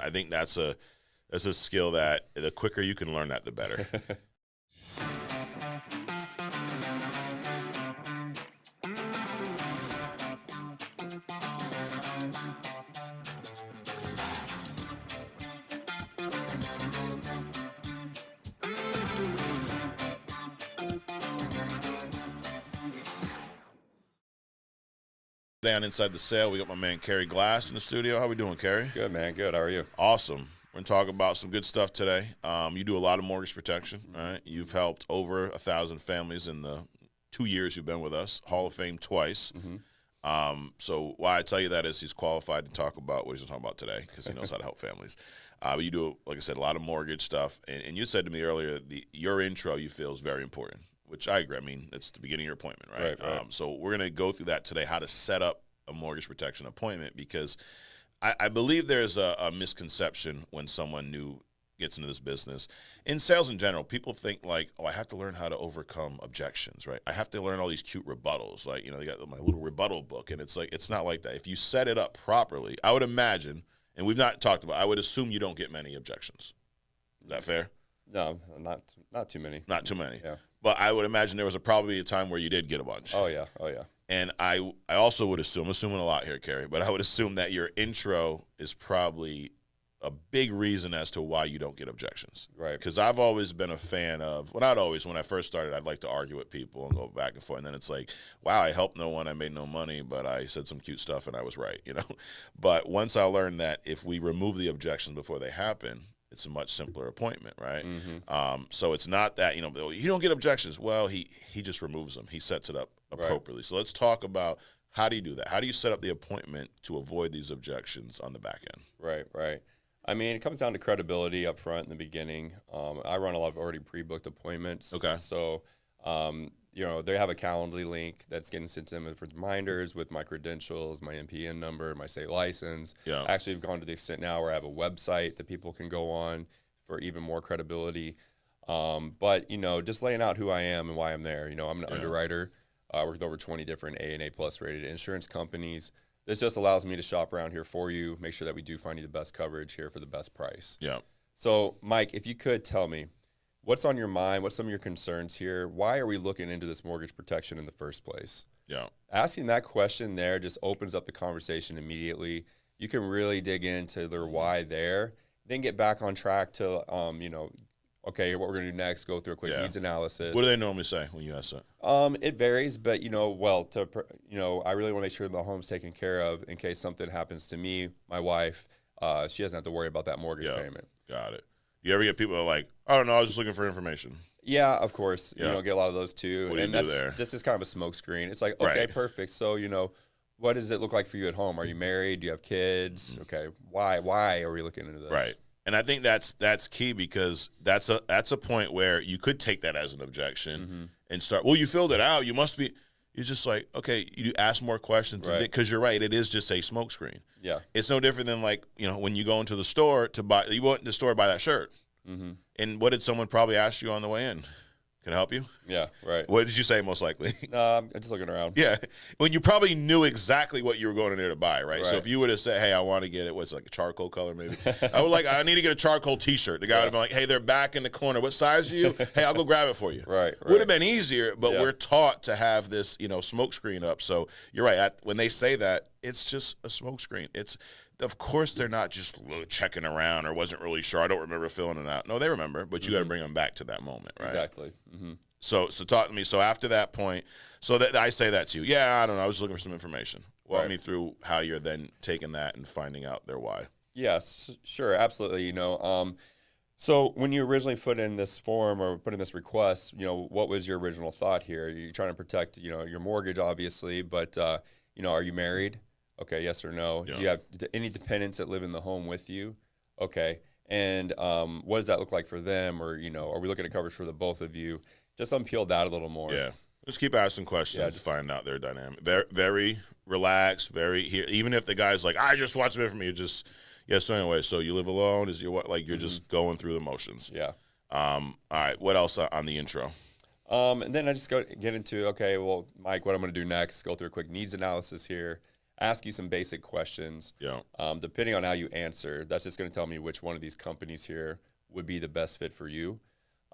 I think that's a skill that the quicker you can learn that, the better. Down inside the sale, we got my man Kerry Glass in the studio. How we doing, Kerry? Good, man. Good. How are you? Awesome. We're going to talk about some good stuff today. You do a lot of mortgage protection, right? You've helped over 1,000 families in the 2 years you've been with us, Hall of Fame twice. So why I tell you that is he's qualified to talk about what he's talking about today because he knows how to help families. But you do, like I said, a lot of mortgage stuff. And you said to me earlier, your intro you feel is very important, which I agree. I mean, it's the beginning of your appointment, right? Right. So we're going to go through that today, how to set up a mortgage protection appointment, because I believe there's a misconception when someone new gets into this business. In sales in general, people think like, oh, I have to learn how to overcome objections, right? I have to learn all these cute rebuttals. Like, they got my little rebuttal book, and it's like, it's not like that. If you set it up properly, I would imagine, and we've not talked about, I would assume you don't get many objections. Is that fair? No, not too many. Not too many. Yeah. But I would imagine there was probably a time where you did get a bunch. Oh yeah. And I also would assume, assuming a lot here, Kerry, but I would assume that your intro is probably a big reason as to why you don't get objections. Right. Because I've always been a fan of, well, not always, when I first started, I'd like to argue with people and go back and forth. And then it's like, wow, I helped no one, I made no money, but I said some cute stuff and I was right, But once I learned that if we remove the objections before they happen, it's a much simpler appointment, right? So it's not that, you don't get objections. Well, he just removes them. He sets it up appropriately. Right. So let's talk about, how do you do that? How do you set up the appointment to avoid these objections on the back end? Right. I mean, it comes down to credibility up front in the beginning. I run a lot of already pre-booked appointments. Okay. So, they have a Calendly link that's getting sent to them for reminders with my credentials, my NPN number, my state license. Yeah. I actually have gone to the extent now where I have a website that people can go on for even more credibility. But, just laying out who I am and why I'm there. I'm an underwriter. I work with over 20 different A and A plus rated insurance companies. This just allows me to shop around here for you, make sure that we do find you the best coverage here for the best price. Yeah. So, Mike, if you could tell me, what's on your mind? What's some of your concerns here? Why are we looking into this mortgage protection in the first place? Yeah. Asking that question there just opens up the conversation immediately. You can really dig into their why there, then get back on track to, okay, what we're going to do next, go through a quick needs analysis. What do they normally say when you ask that? It varies, but, I really want to make sure the home's taken care of in case something happens to me, my wife. She doesn't have to worry about that mortgage payment. Got it. You ever get people that are like, I don't know, I was just looking for information? Yeah, of course. Get a lot of those too. What do you do there? Just as kind of a smoke screen. It's like, okay, perfect. So, what does it look like for you at home? Are you married? Do you have kids? Okay, why are we looking into this? Right. And I think that's key, because that's a point where you could take that as an objection and start, well, you filled it out. You must be, you're just like, okay, you ask more questions, because you're right. It is just a smoke screen. Yeah. It's no different than like, when you go into the store to buy, you went to the store to buy that shirt. And what did someone probably ask you on the way in? Can I help you? Yeah, right. What did you say most likely? I'm just looking around. Yeah. When you probably knew exactly what you were going in there to buy, right? So if you would have said, hey, I want to get it, what's it, like a charcoal color maybe? I need to get a charcoal T-shirt. The guy would have been like, hey, they're back in the corner. What size are you? Hey, I'll go grab it for you. Right. Would have been easier, but we're taught to have this, smoke screen up. So you're right. When they say that, it's just a smoke screen. Of course, they're not just checking around or wasn't really sure. I don't remember filling it out. No, they remember, but you got to bring them back to that moment, right? Exactly. So talk to me. So after that point, so that I say that to you. Yeah, I don't know. I was looking for some information. Walk me through how you're then taking that and finding out their why. Yes, sure, absolutely. So when you originally put in this form or put in this request, what was your original thought here? You're trying to protect, your mortgage, obviously, but are you married? Okay, yes or no. Yeah. Do you have any dependents that live in the home with you? Okay. And what does that look like for them? Or, are we looking at coverage for the both of you? Just unpeel that a little more. Yeah. Just keep asking questions to find out their dynamic. Very, very relaxed, even if the guy's like, I just want some information, so anyway, so you live alone? Is your you're just going through the motions. Yeah. All right. What else on the intro? And then I just get into, okay, well, Mike, what I'm going to do next, go through a quick needs analysis here. ask you some basic questions. Yeah. Depending on how you answer, that's just going to tell me which one of these companies here would be the best fit for you.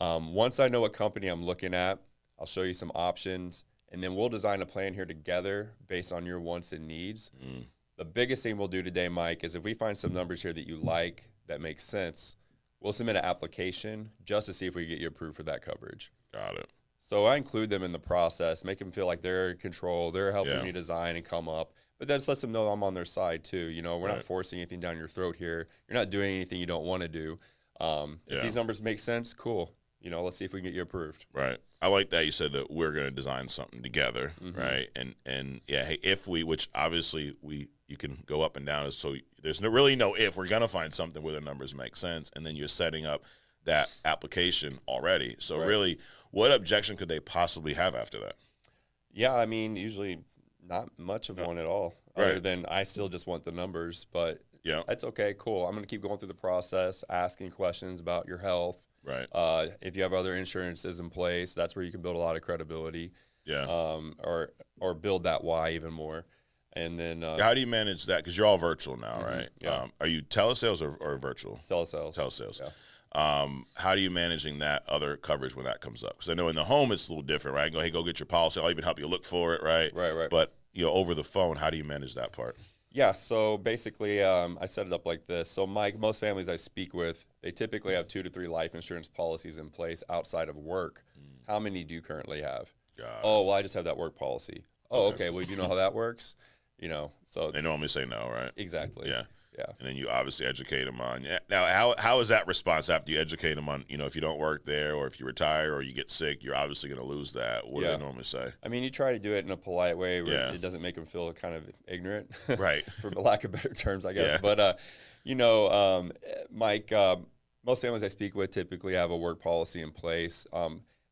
Once I know what company I'm looking at, I'll show you some options, and then we'll design a plan here together based on your wants and needs. The biggest thing we'll do today, Mike, is if we find some numbers here that you like, that makes sense, we'll submit an application just to see if we get you approved for that coverage. Got it. So I include them in the process, make them feel like they're in control, they're helping me design and come up, but that just lets them know I'm on their side too. You know, we're not forcing anything down your throat here. You're not doing anything you don't want to do. If these numbers make sense, cool. You know, let's see if we can get you approved. Right. I like that you said that we're going to design something together, right? And yeah, hey, if we, which obviously you can go up and down, so there's really no if. We're going to find something where the numbers make sense, and then you're setting up that application already. So really, what objection could they possibly have after that? Yeah, I mean, usually not much of one at all, other than I still just want the numbers, but that's okay, cool. I'm going to keep going through the process, asking questions about your health. Right. If you have other insurances in place, that's where you can build a lot of credibility. Yeah. Or build that why even more. And then how do you manage that? Because you're all virtual now, right? Yeah. Are you telesales or virtual? Telesales. Telesales. Yeah. How are you managing that other coverage when that comes up? Because I know in the home it's a little different, right? I go, hey, go get your policy. I'll even help you look for it, right? Right. But over the phone, how do you manage that part? Yeah, so basically, I set it up like this. So, Mike, most families I speak with, they typically have 2 to 3 life insurance policies in place outside of work. How many do you currently have? Oh, well, I just have that work policy. Oh, okay. Well, do you know how that works? You know, so they normally say no, right? Exactly. Yeah. Yeah. And then you obviously educate them on. Now, how is that response after you educate them on, if you don't work there or if you retire or you get sick, you're obviously going to lose that. What do they normally say? I mean, you try to do it in a polite way where it doesn't make them feel kind of ignorant. Right. For lack of better terms, I guess. But, Mike, most families I speak with typically have a work policy in place.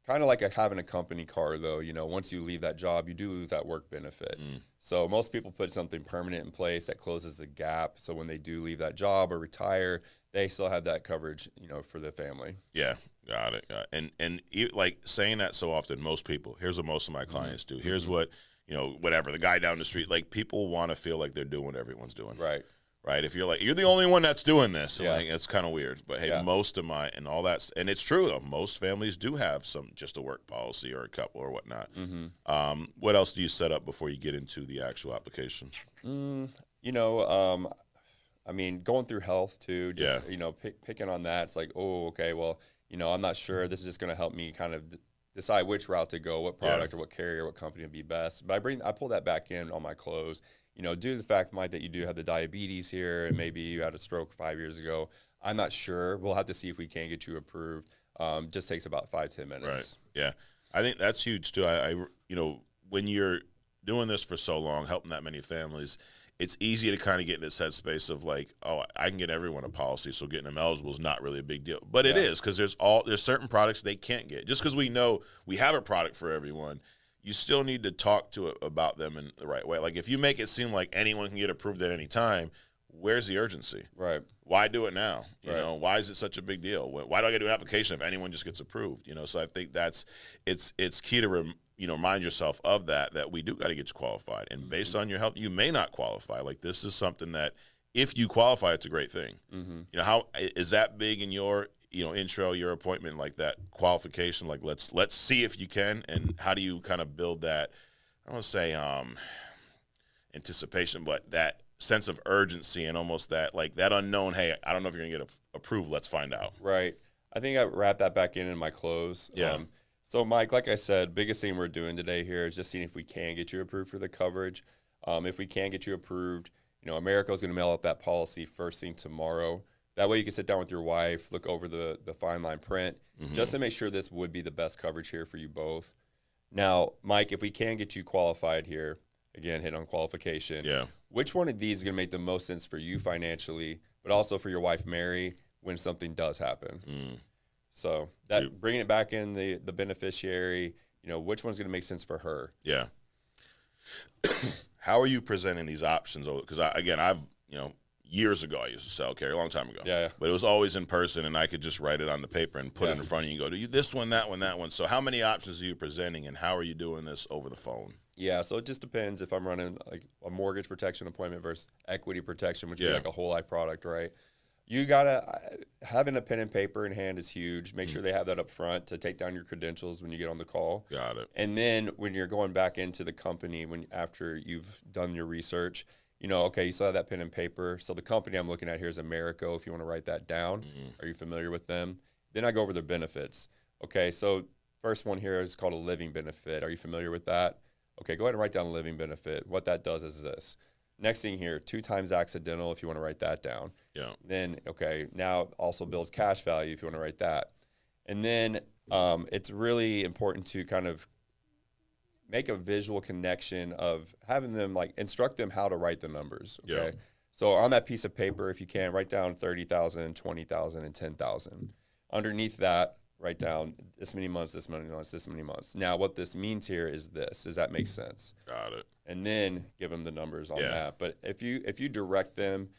Kind of like having a company car, though. Once you leave that job, you do lose that work benefit. So most people put something permanent in place that closes the gap. So when they do leave that job or retire, they still have that coverage, for the family. Yeah, got it. And like saying that so often, most people, here's what most of my clients do. Here's what, whatever, the guy down the street, like people want to feel like they're doing what everyone's doing. Right. If you're like, you're the only one that's doing this, like, it's kind of weird. But hey, most of and it's true though. Most families do have just a work policy or a couple or whatnot. What else do you set up before you get into the actual application? I mean, going through health too, just, picking on that. It's like, oh, okay, well, I'm not sure. This is just going to help me kind of decide which route to go, what product or what carrier, what company would be best. But I pull that back in on my close. Due to the fact, Mike, that you do have the diabetes here and maybe you had a stroke 5 years ago, I'm not sure. We'll have to see if we can get you approved. Just takes about 5-10 minutes. Right. Yeah. I think that's huge too. I when you're doing this for so long, helping that many families, it's easy to kind of get in this headspace of like, oh, I can get everyone a policy, so getting them eligible is not really a big deal. But it is, because there's certain products they can't get. Just because we know we have a product for everyone, you still need to talk about them in the right way. Like if you make it seem like anyone can get approved at any time, where's the urgency? Right. Why do it now? Why is it such a big deal? Why do I get to do an application if anyone just gets approved? So I think it's key to remind yourself of that we do got to get you qualified. And based on your health, you may not qualify. Like this is something that if you qualify, it's a great thing. How is that big in your intro, your appointment, like that qualification? Like let's see if you can, and how do you kind of build that? I don't want to say anticipation, but that sense of urgency and almost that unknown. Hey, I don't know if you're gonna get approved. Let's find out. Right. I think I wrap that back in my close. Yeah. So, Mike, like I said, biggest thing we're doing today here is just seeing if we can get you approved for the coverage. If we can get you approved, Americo's going to mail out that policy first thing tomorrow. That way you can sit down with your wife, look over the fine line print, just to make sure this would be the best coverage here for you both. Now, Mike, if we can get you qualified here, again, hit on qualification. Yeah. Which one of these is going to make the most sense for you financially, but also for your wife, Mary, when something does happen? So bringing it back in the beneficiary, which one's going to make sense for her? Yeah. How are you presenting these options? Because I've years ago I used to sell Kerry, a long time ago. Yeah. But it was always in person, and I could just write it on the paper and put it in front of you and go, do you this one, that one, that one. So how many options are you presenting, and how are you doing this over the phone? Yeah, so it just depends if I'm running like a mortgage protection appointment versus equity protection, which would be Yeah. like a whole life product, right? You gotta having a pen and paper in hand is huge. Make sure they have that up front to take down your credentials when you get on the call. Got it. And then when you're going back into the company, when after you've done your research, okay, you still have that pen and paper. So the company I'm looking at here is Americo. If you want to write that down, are you familiar with them? Then I go over their benefits. Okay, so first one here is called a living benefit. Are you familiar with that? Okay, go ahead and write down a living benefit. What that does is this. Next thing here, 2 times accidental, if you want to write that down. Yeah. Then, okay, now also builds cash value if you want to write that. And then it's really important to kind of make a visual connection of having them like instruct them how to write the numbers. Okay. Yeah. So on that piece of paper, if you can, write down 30,000, 20,000, and 10,000. Underneath that, write down this many months, this many months, this many months. Now, what this means here is this. Does that make sense? Got it. And then give them the numbers on Yeah. that. But if you direct them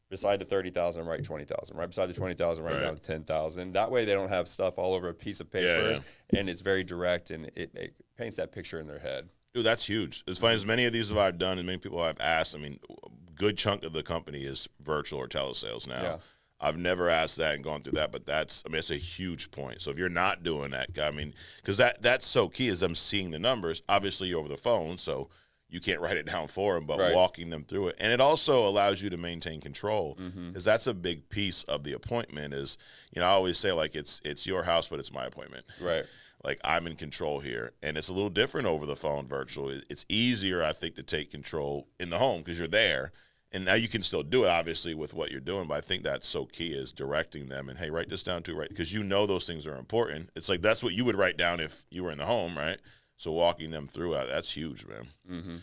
beside the 30,000, write 20,000. Right beside the 20,000, write down 10,000. That way, they don't have stuff all over a piece of paper, and it's very direct, and it paints that picture in their head. Dude, that's huge. As funny as many of these have I've done, and many people I've asked. I mean, a good chunk of the company is virtual or telesales now. Yeah. I've never asked that and gone through that, but it's a huge point. So if you're not doing that, I mean, because that's so key is them seeing the numbers. Obviously, you're over the phone, so you can't write it down for them, but walking them through it. And it also allows you to maintain control, because that's a big piece of the appointment is, I always say, like, it's your house, but it's my appointment. Right. Like, I'm in control here. And it's a little different over the phone virtual. It's easier, I think, to take control in the home because you're there. And now you can still do it, obviously, with what you're doing. But I think that's so key is directing them and, hey, write this down too, right? Because those things are important. It's like that's what you would write down if you were in the home, right? So walking them through, that's huge, man.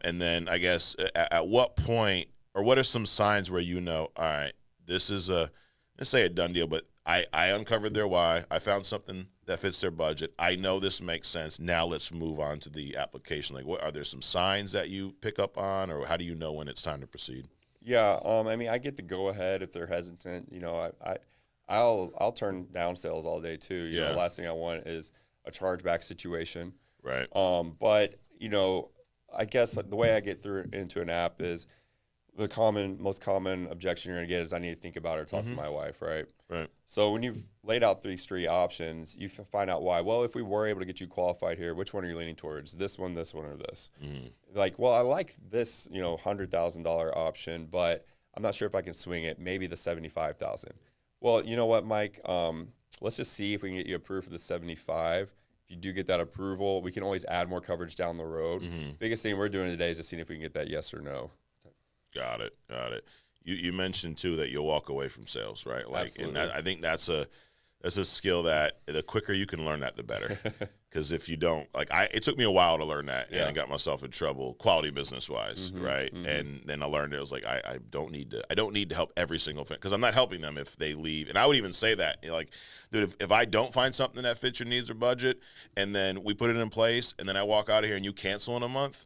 And then I guess at what point or what are some signs where all right, this is let's say a done deal, but I uncovered their why. I found something that fits their budget. I know this makes sense. Now let's move on to the application. Like, what are there some signs that you pick up on, or how do you know when it's time to proceed? Yeah, I mean, I get the go ahead if they're hesitant. I'll turn down sales all day too. The last thing I want is a chargeback situation. Right. But I guess the way I get through into an app is the most common objection you're gonna get is I need to think about it or talk to my wife, right? Right. So when you've laid out these 3 options, you find out why. Well, if we were able to get you qualified here, which one are you leaning towards? This one, or this? Like, well, I like this, $100,000 option, but I'm not sure if I can swing it. Maybe the 75,000. Well, you know what, Mike? Let's just see if we can get you approved for the 75. If you do get that approval, we can always add more coverage down the road. Biggest thing we're doing today is just seeing if we can get that yes or no. Got it. You mentioned too that you'll walk away from sales, right? Like, Absolutely. and I think that's a skill that the quicker you can learn that, the better. Because if you don't, like, it took me a while to learn that, and I got myself in trouble, quality business wise, right? And then I learned it was like I don't need to help every single thing because I'm not helping them if they leave. And I would even say that, like, dude, if I don't find something that fits your needs or budget, and then we put it in place, and then I walk out of here and you cancel in a month,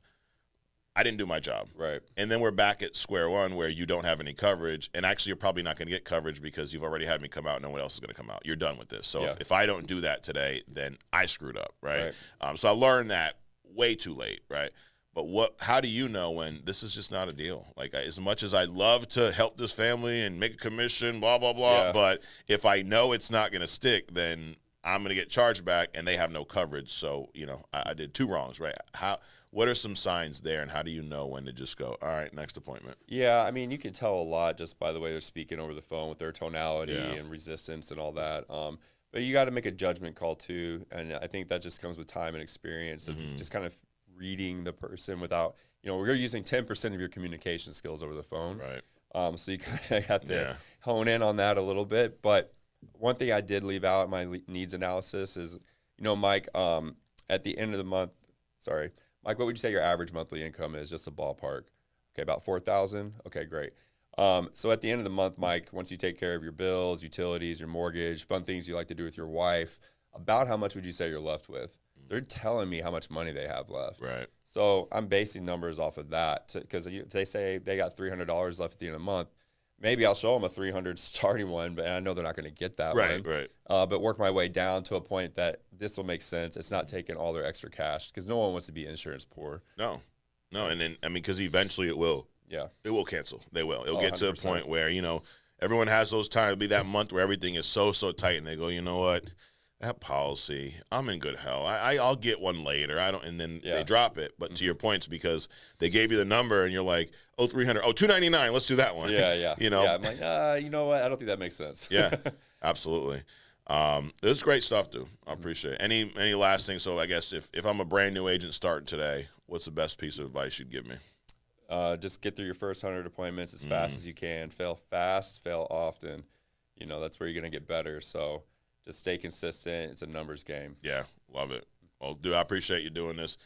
I didn't do my job. Right. And then we're back at square one where you don't have any coverage. And actually, you're probably not going to get coverage because you've already had me come out. And no one else is going to come out. You're done with this. So if I don't do that today, then I screwed up. Right. So I learned that way too late. Right. But how do you know when this is just not a deal? Like, as much as I'd love to help this family and make a commission, blah, blah, blah. But if I know it's not going to stick, then I'm going to get charged back and they have no coverage. So, I did 2 wrongs. Right. What are some signs there, and how do you know when to just go, all right, next appointment? Yeah, I mean, you can tell a lot just by the way they're speaking over the phone with their tonality and resistance and all that. But you got to make a judgment call too, and I think that just comes with time and experience of just kind of reading the person without, we're using 10% of your communication skills over the phone. Right. So you kind of have to hone in on that a little bit. But one thing I did leave out in my needs analysis is, Mike, at the end of the month, Mike, what would you say your average monthly income is? Just a ballpark. Okay, about 4,000. Okay, great. So at the end of the month, Mike, once you take care of your bills, utilities, your mortgage, fun things you like to do with your wife, about how much would you say you're left with? They're telling me how much money they have left. Right. So I'm basing numbers off of that because if they say they got $300 left at the end of the month, maybe I'll show them a 300 starting one, but I know they're not going to get that Right, one. right. But work my way down to a point that this will make sense. It's not taking all their extra cash because no one wants to be insurance poor. No, and then because eventually it will cancel. They will. It'll get to a 100%. point where everyone has those times. It'll be that month where everything is so tight, and they go, you know what? That policy, I'm in good health. I'll get one later. I don't, and then they drop it. But to your points, because they gave you the number, and you're like, oh, 300, oh, 299. Let's do that one. Yeah. Yeah, I'm like, you know what? I don't think that makes sense. Yeah, absolutely. This is great stuff, dude. I appreciate it. Any last thing? So I guess if I'm a brand new agent starting today, what's the best piece of advice you'd give me? Just get through your first 100 appointments as fast as you can. Fail fast, fail often. That's where you're going to get better. So just stay consistent. It's a numbers game. Yeah, love it. Well, dude, I appreciate you doing this.